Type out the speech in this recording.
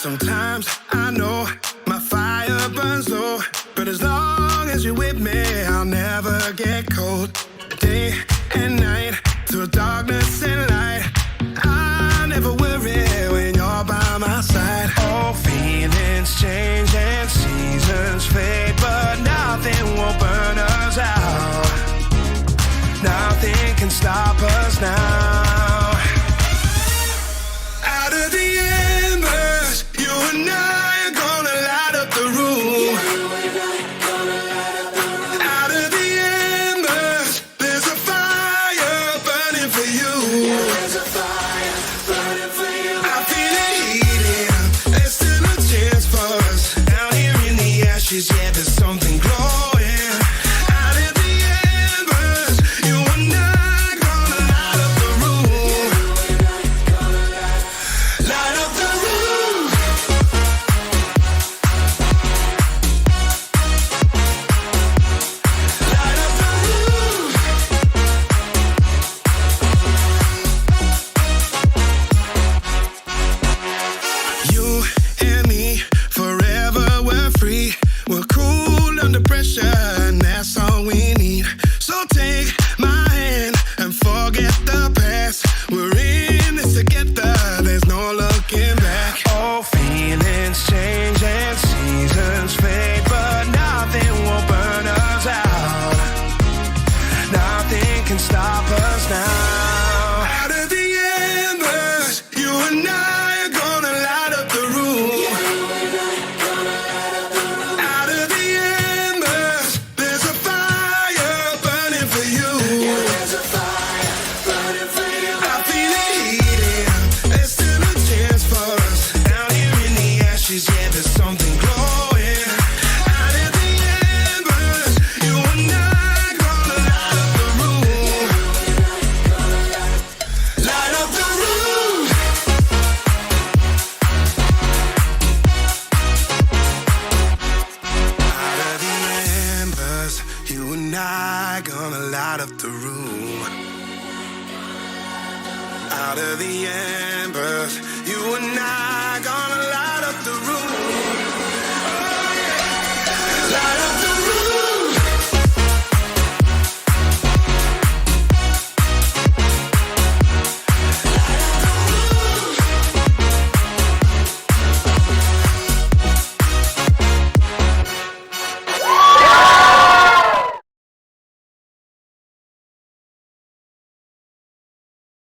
Sometimes I know my fire burns low, but as long as you're with me, I'll never get cold. Day and night, through darkness and light, I never worry when you're by my side. Oh, feelings change and seasons fade, but nothing will burn us out. Nothing can stop us now. Out of the embers, you and I are gonna light up the room. Out of the embers, there's a fire burning for you. There's a fire burning for you. I feel it heating, there's still a chance for us. Down here in the ashes, yeah, there's something glowing. Out of the embers, you and I are gonna light up the room. Light up the room. Light up the room. You and me, forever we're free. We're cool under pressure, and that's all we need. So take my hand and forget the past. We're in this together, there's no looking back. Oh, feelings change and seasons fade, but nothing will burn us out. Nothing can stop us now. Out of the embers, you and I are gonna light up the room. Out of the embers, there's a fire burning for you. There's a fire burning for you. I feel it heating, there's still a chance for us. Down here in the ashes, yeah, there's something glowing. Out of the embers, you and I gonna light up the room. Light up the room. Out of the embers, you and I gonna light up the room. Out of the embers, you and I gonna